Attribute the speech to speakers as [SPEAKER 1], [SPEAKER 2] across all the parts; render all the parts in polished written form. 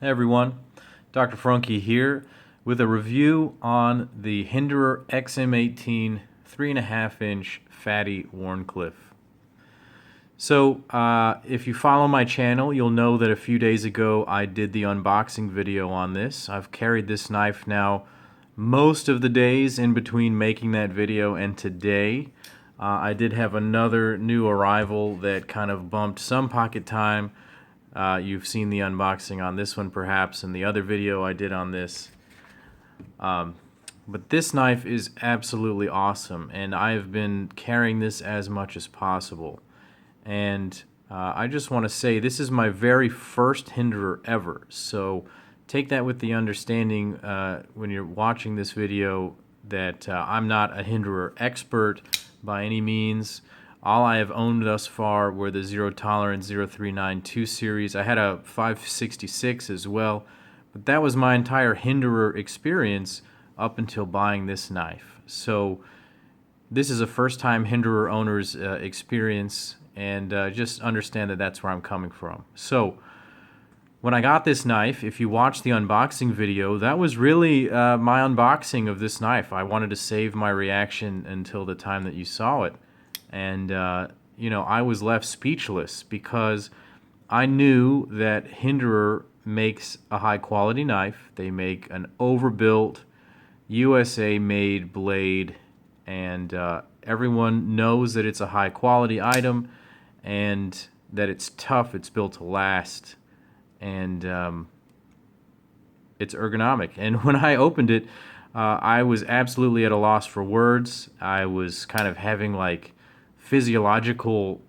[SPEAKER 1] Hey everyone, Dr. Frunkey here with a review on the Hinderer XM-18 3.5-inch fatty Wharncliffe. So if you follow my channel, you'll know that a few days ago I did the unboxing video on this. I've carried this knife now most of the days in between making that video and today. I did have another new arrival that kind of bumped some pocket time. You've seen the unboxing on this one perhaps in the other video I did on this. But this knife is absolutely awesome, and I've been carrying this as much as possible. And I just want to say this is my very first Hinderer ever, so take that with the understanding when you're watching this video that I'm not a Hinderer expert by any means. All I have owned thus far were the Zero Tolerance 0392 series. I had a 566 as well, but that was my entire Hinderer experience up until buying this knife. So this is a first-time Hinderer owner's experience, and just understand that that's where I'm coming from. So when I got this knife, if you watch the unboxing video, that was really my unboxing of this knife. I wanted to save my reaction until the time that you saw it. And, you know, I was left speechless because I knew that Hinderer makes a high-quality knife. They make an overbuilt, USA-made blade, and everyone knows that it's a high-quality item and that it's tough, it's built to last, and it's ergonomic. And when I opened it, I was absolutely at a loss for words. I was kind of having, like, physiological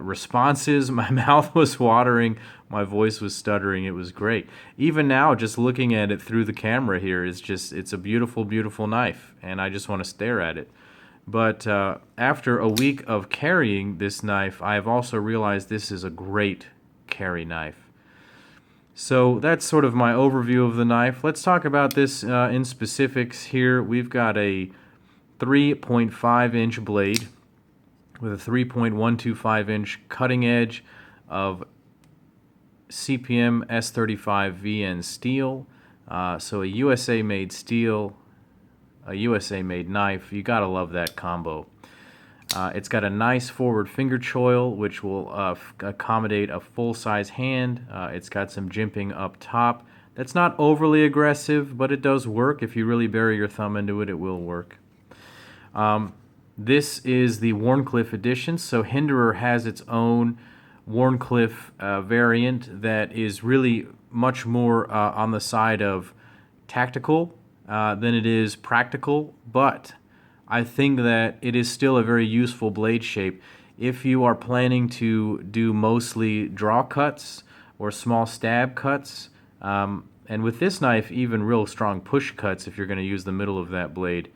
[SPEAKER 1] responses. My mouth was watering, my voice was stuttering. It was great. Even now, just looking at it through the camera here, it's a beautiful, beautiful knife, and I just want to stare at it. But after a week of carrying this knife, I have also realized this is a great carry knife. So that's sort of my overview of the knife. Let's talk about this in specifics here. We've got a 3.5-inch blade with a 3.125-inch cutting edge of CPM S35 VN steel. So a USA-made steel, a USA-made knife. You gotta love that combo. It's got a nice forward finger choil, which will accommodate a full-size hand. It's got some jimping up top. That's not overly aggressive, but it does work. If you really bury your thumb into it, it will work. This is the Wharncliffe edition, so Hinderer has its own Wharncliffe variant that is really much more on the side of tactical than it is practical, but I think that it is still a very useful blade shape. If you are planning to do mostly draw cuts or small stab cuts, and with this knife, even real strong push cuts if you're going to use the middle of that blade,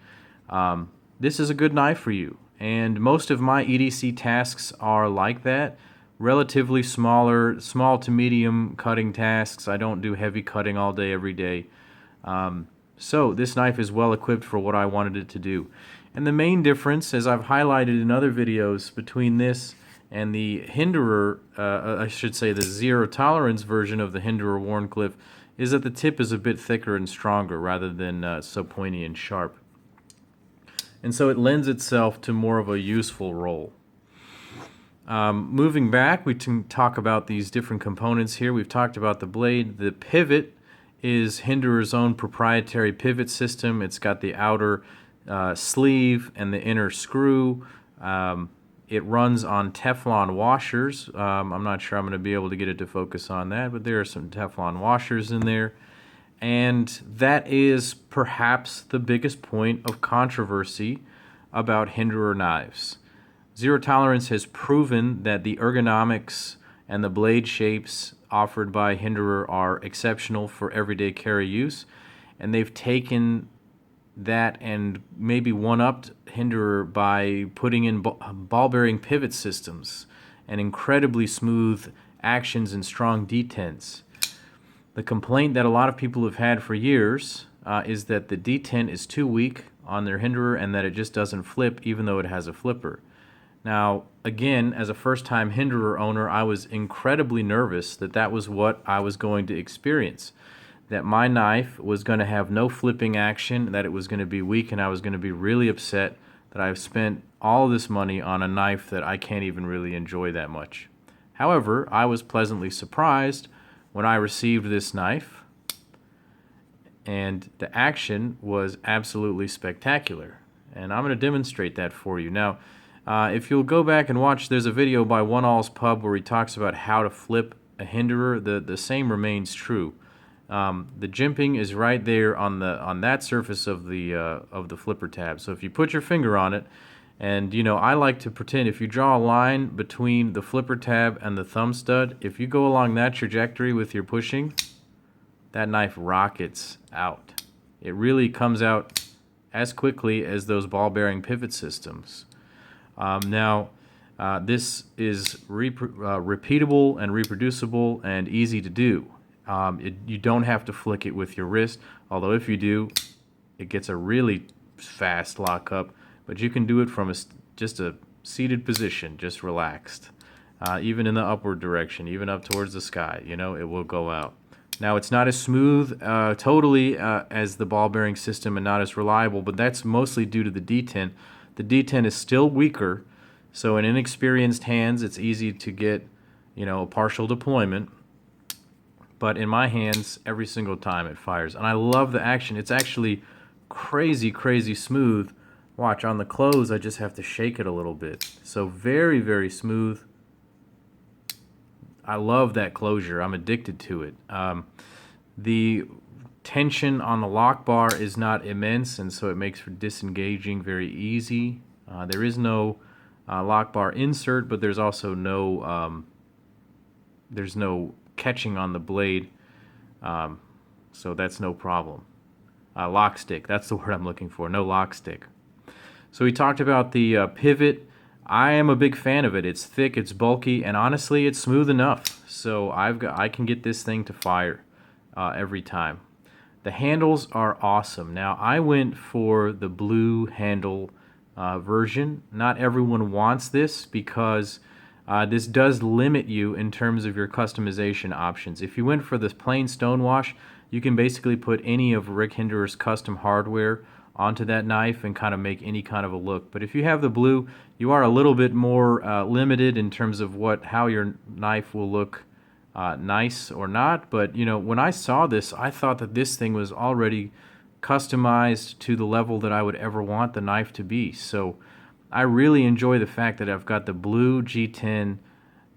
[SPEAKER 1] this is a good knife for you. And most of my EDC tasks are like that. Relatively small to medium cutting tasks. I don't do heavy cutting all day, every day. So this knife is well equipped for what I wanted it to do. And the main difference, as I've highlighted in other videos, between this and the Hinderer, I should say the Zero Tolerance version of the Hinderer Wharncliffe, is that the tip is a bit thicker and stronger rather than so pointy and sharp. And so it lends itself to more of a useful role. Moving back, we can talk about these different components here. We've talked about the blade. The pivot is Hinderer's own proprietary pivot system. It's got the outer sleeve and the inner screw. It runs on Teflon washers. I'm not sure I'm going to be able to get it to focus on that, but there are some Teflon washers in there. And that is perhaps the biggest point of controversy about Hinderer knives. Zero Tolerance has proven that the ergonomics and the blade shapes offered by Hinderer are exceptional for everyday carry use, and they've taken that and maybe one-upped Hinderer by putting in ball-bearing pivot systems and incredibly smooth actions and strong detents. The complaint that a lot of people have had for years is that the detent is too weak on their Hinderer and that it just doesn't flip even though it has a flipper. Now, again, as a first-time Hinderer owner, I was incredibly nervous that that was what I was going to experience, that my knife was going to have no flipping action, that it was going to be weak, and I was going to be really upset that I've spent all this money on a knife that I can't even really enjoy that much. However, I was pleasantly surprised when I received this knife, and the action was absolutely spectacular. And I'm going to demonstrate that for you. Now, if you'll go back and watch, there's a video by One All's Pub where he talks about how to flip a Hinderer. The same remains true. The jimping is right there on that surface of the flipper tab. So if you put your finger on it, and I like to pretend if you draw a line between the flipper tab and the thumb stud, if you go along that trajectory with your pushing, that knife rockets out. It really comes out as quickly as those ball bearing pivot systems. This is repeatable and reproducible and easy to do. You don't have to flick it with your wrist, although if you do, it gets a really fast lockup, but you can do it from just a seated position, just relaxed. Even in the upward direction, even up towards the sky, it will go out. Now, it's not as smooth totally as the ball bearing system and not as reliable, but that's mostly due to the detent. The detent is still weaker, so in inexperienced hands, it's easy to get, a partial deployment. But in my hands, every single time it fires. And I love the action. It's actually crazy, crazy smooth. Watch, on the close, I just have to shake it a little bit. So very, very smooth. I love that closure. I'm addicted to it. The tension on the lock bar is not immense, and so it makes for disengaging very easy. There is no lock bar insert, but there's also no catching on the blade, so that's no problem. Lock stick, that's the word I'm looking for, no lock stick. So we talked about the pivot. I am a big fan of it. It's thick, it's bulky, and honestly, it's smooth enough. So I can get this thing to fire every time. The handles are awesome. Now, I went for the blue handle version. Not everyone wants this because this does limit you in terms of your customization options. If you went for this plain stonewash, you can basically put any of Rick Hinderer's custom hardware onto that knife and kind of make any kind of a look. But if you have the blue, you are a little bit more limited in terms of how your knife will look nice or not. But when I saw this, I thought that this thing was already customized to the level that I would ever want the knife to be. So I really enjoy the fact that I've got the blue G10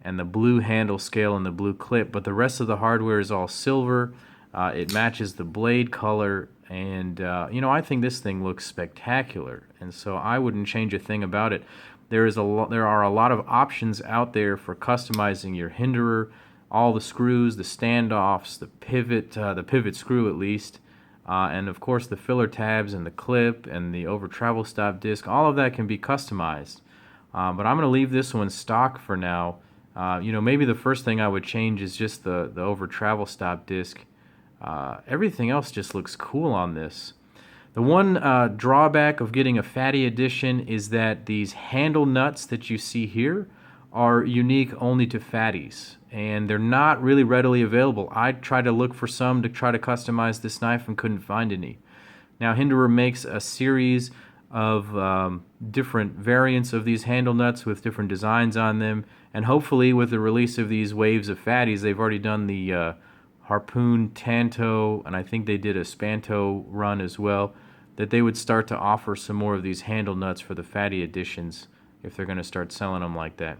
[SPEAKER 1] and the blue handle scale and the blue clip, but the rest of the hardware is all silver. It matches the blade color, and I think this thing looks spectacular, and so I wouldn't change a thing about it. There are a lot of options out there for customizing your Hinderer, all the screws, the standoffs, the pivot screw at least, and of course the filler tabs and the clip and the over travel stop disc. All of that can be customized, but I'm going to leave this one stock for now. Maybe the first thing I would change is just the over travel stop disc. Everything else just looks cool on this. The one drawback of getting a fatty edition is that these handle nuts that you see here are unique only to fatties, and they're not really readily available. I tried to look for some to try to customize this knife and couldn't find any. Now, Hinderer makes a series of different variants of these handle nuts with different designs on them, and hopefully with the release of these waves of fatties, they've already done the Harpoon, Tanto, and I think they did a Spanto run as well, that they would start to offer some more of these handle nuts for the fatty editions if they're going to start selling them like that.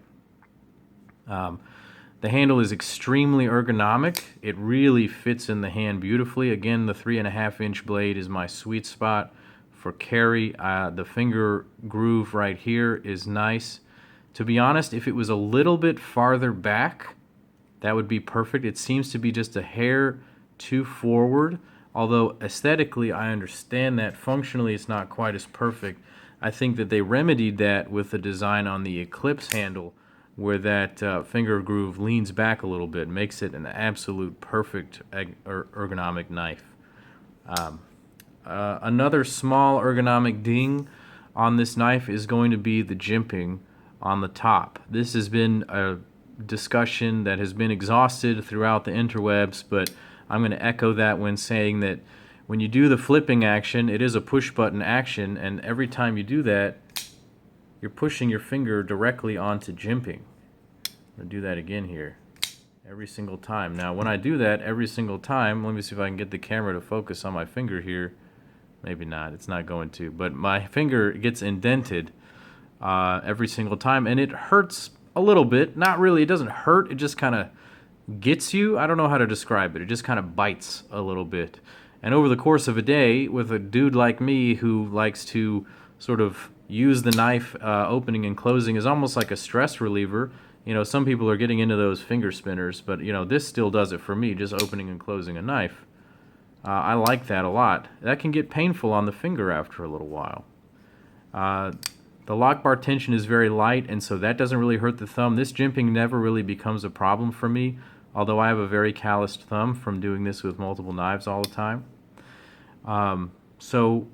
[SPEAKER 1] The handle is extremely ergonomic. It really fits in the hand beautifully. Again, the 3.5-inch blade is my sweet spot for carry. The finger groove right here is nice. To be honest, if it was a little bit farther back, that would be perfect. It seems to be just a hair too forward, although aesthetically I understand that. Functionally it's not quite as perfect. I think that they remedied that with the design on the Eclipse handle, where that finger groove leans back a little bit, makes it an absolute perfect ergonomic knife. Another small ergonomic ding on this knife is going to be the jimping on the top. This has been a discussion that has been exhausted throughout the interwebs, but I'm going to echo that when saying that when you do the flipping action, it is a push button action, and every time you do that, you're pushing your finger directly onto jimping. I'm going to do that again here. Every single time. Now, when I do that every single time, let me see if I can get the camera to focus on my finger here. Maybe not. It's not going to. But my finger gets indented every single time, and it hurts a little bit. Not really. It doesn't hurt. It just kind of gets you. I don't know how to describe it. It just kind of bites a little bit. And over the course of a day, with a dude like me who likes to sort of use the knife opening and closing as almost like a stress reliever, you know, some people are getting into those finger spinners, but, you know, this still does it for me, just opening and closing a knife. I like that a lot. That can get painful on the finger after a little while. The lock bar tension is very light, and so that doesn't really hurt the thumb. This jimping never really becomes a problem for me, although I have a very calloused thumb from doing this with multiple knives all the time. So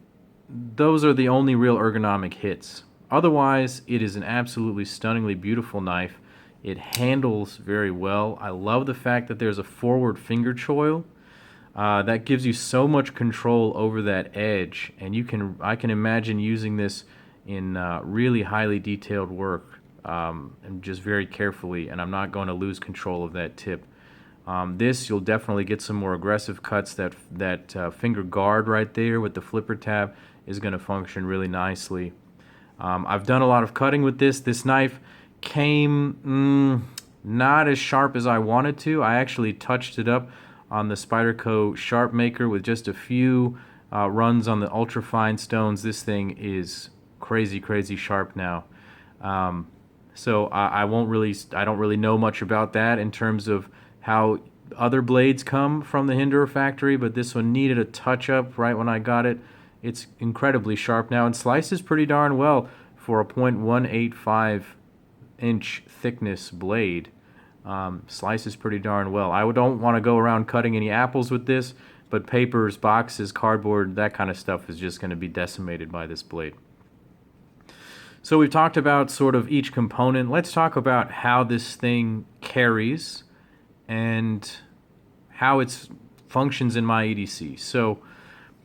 [SPEAKER 1] those are the only real ergonomic hits. Otherwise, it is an absolutely stunningly beautiful knife. It handles very well. I love the fact that there's a forward finger choil. That gives you so much control over that edge, and I can imagine using this in really highly detailed work and just very carefully, and I'm not going to lose control of that tip. This, you'll definitely get some more aggressive cuts. That finger guard right there with the flipper tab is going to function really nicely. I've done a lot of cutting with this. This knife came not as sharp as I wanted to. I actually touched it up on the Spyderco Sharp Maker with just a few runs on the ultrafine stones. This thing is crazy sharp now. So I don't really know much about that in terms of how other blades come from the Hinderer factory, but this one needed a touch up right when I got it. It's incredibly sharp now and slices pretty darn well for a .185 inch thickness blade. Slices pretty darn well. I don't want to go around cutting any apples with this, but papers, boxes, cardboard, that kind of stuff is just going to be decimated by this blade. So we've talked about sort of each component. Let's talk about how this thing carries and how it functions in my EDC. So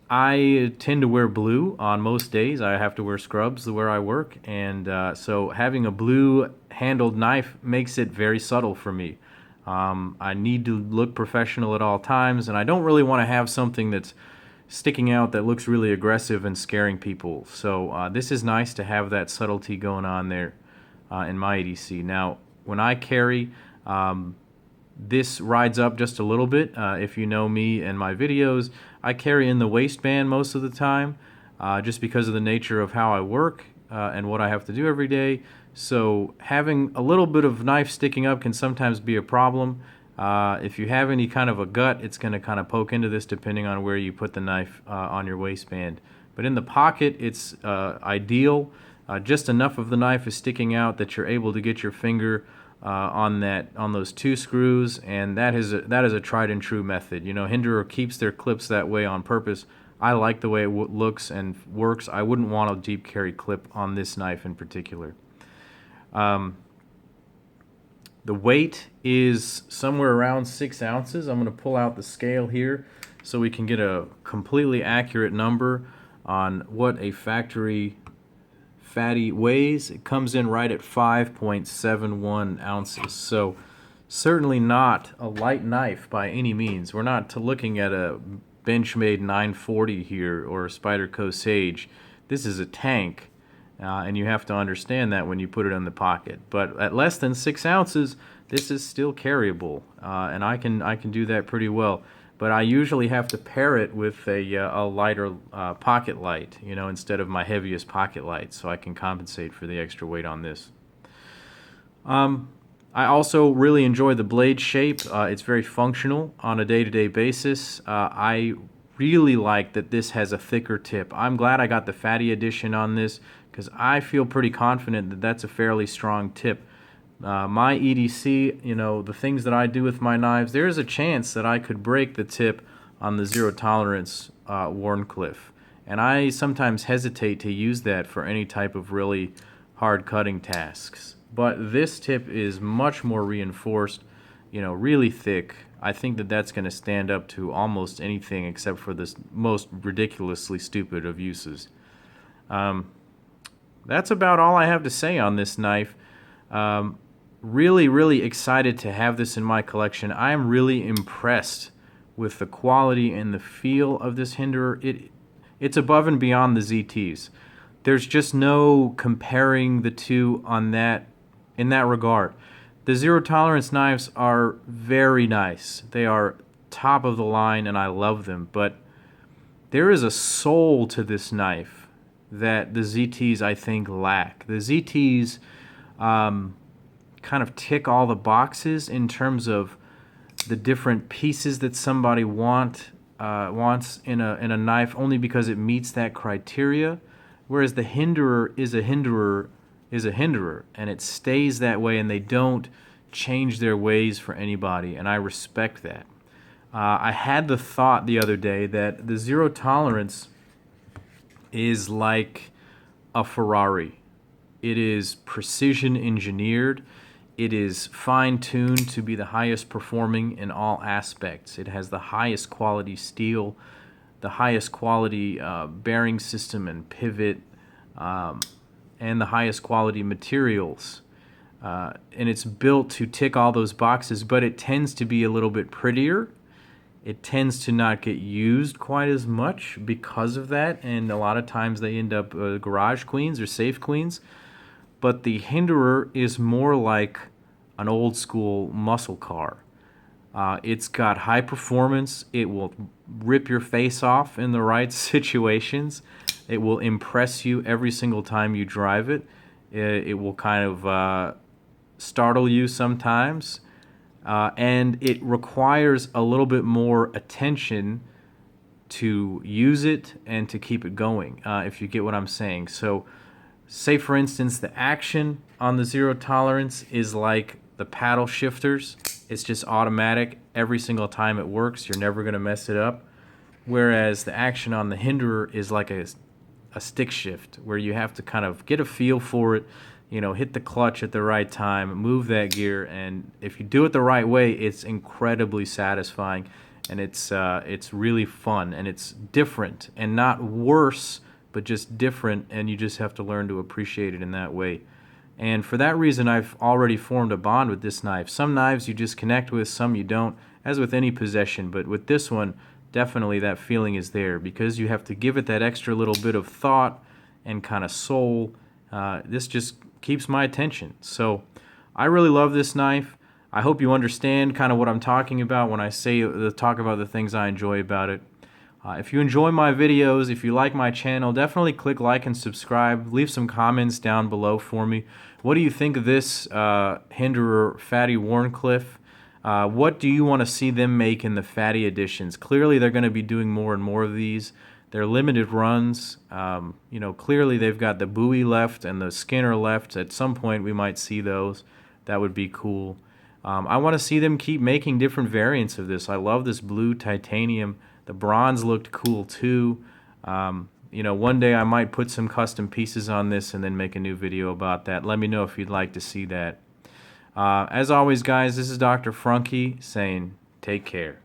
[SPEAKER 1] I tend to wear blue on most days. I have to wear scrubs where I work, and so having a blue handled knife makes it very subtle for me. I need to look professional at all times, and I don't really want to have something that's sticking out that looks really aggressive and scaring people. So this is nice to have that subtlety going on there in my EDC. Now, when I carry, this rides up just a little bit. If you know me and my videos, I carry in the waistband most of the time, just because of the nature of how I work and what I have to do every day. So having a little bit of knife sticking up can sometimes be a problem. If you have any kind of a gut, it's going to kind of poke into this depending on where you put the knife on your waistband. But in the pocket, it's ideal. Just enough of the knife is sticking out that you're able to get your finger on those two screws, and that is a tried and true method. You know, Hinderer keeps their clips that way on purpose. I like the way it looks and works. I wouldn't want a deep carry clip on this knife in particular. The weight is somewhere around 6 ounces. I'm going to pull out the scale here so we can get a completely accurate number on what a factory fatty weighs. It comes in right at 5.71 ounces. So certainly not a light knife by any means. We're not looking at a Benchmade 940 here or a Spyderco Sage. This is a tank. And you have to understand that when you put it in the pocket. But at less than 6 ounces, this is still carryable, and I can do that pretty well. But I usually have to pair it with a lighter pocket light, you know, instead of my heaviest pocket light, so I can compensate for the extra weight on this. I also really enjoy the blade shape. It's very functional on a day-to-day basis. I really like that this has a thicker tip. I'm glad I got the fatty edition on this, because I feel pretty confident that that's a fairly strong tip. My EDC, you know, the things that I do with my knives, there is a chance that I could break the tip on the zero tolerance Wharncliffe. And I sometimes hesitate to use that for any type of really hard cutting tasks. but this tip is much more reinforced, you know, really thick. I think that that's going to stand up to almost anything except for this most ridiculously stupid of uses. That's about all I have to say on this knife. Really, really excited to have this in my collection. I am really impressed with the quality and the feel of this Hinderer. It's above and beyond the ZTs. There's just no comparing the two on that in that regard. The zero tolerance knives are very nice. They are top of the line and I love them, but there is a soul to this knife that the ZTs I think lack. The ZTs kind of tick all the boxes in terms of the different pieces that somebody wants in a knife only because it meets that criteria, whereas the Hinderer is a Hinderer and it stays that way and they don't change their ways for anybody, and I respect that. I had the thought the other day that the zero tolerance is like a Ferrari. It is precision engineered. It is fine-tuned to be the highest performing in all aspects. It has the highest quality steel, the highest quality bearing system and pivot, and the highest quality materials. And it's built to tick all those boxes, but it tends to be a little bit prettier. It tends to not get used quite as much because of that, and a lot of times they end up garage queens or safe queens. But the Hinderer is more like an old school muscle car. It's got high performance. It will rip your face off in the right situations. It will impress you every single time you drive it. It will kind of startle you sometimes. And it requires a little bit more attention to use it and to keep it going, if you get what I'm saying. So, say for instance, the action on the zero tolerance is like the paddle shifters. It's just automatic every single time it works. You're never going to mess it up. Whereas the action on the Hinderer is like a stick shift where you have to kind of get a feel for it, you know, hit the clutch at the right time, move that gear, and if you do it the right way, it's incredibly satisfying, and it's really fun, and it's different and not worse, but just different, and you just have to learn to appreciate it in that way. And for that reason, I've already formed a bond with this knife. Some knives you just connect with, some you don't, as with any possession, but with this one, definitely that feeling is there because you have to give it that extra little bit of thought and kind of soul. This just keeps my attention. So I really love this knife. I hope you understand kind of what I'm talking about when I say talk about the things I enjoy about it. If you enjoy my videos, if you like my channel, definitely click like and subscribe. Leave some comments down below for me. What do you think of this Hinderer Fatty Wharncliffe? What do you want to see them make in the fatty editions? Clearly they're going to be doing more and more of these. They're limited runs. You know, clearly they've got the buoy left and the Skinner left. At some point we might see those. That would be cool. I want to see them keep making different variants of this. I love this blue titanium. The bronze looked cool too. You know, one day I might put some custom pieces on this and then make a new video about that. Let me know if you'd like to see that. As always, guys, this is Dr. Frunkey saying take care.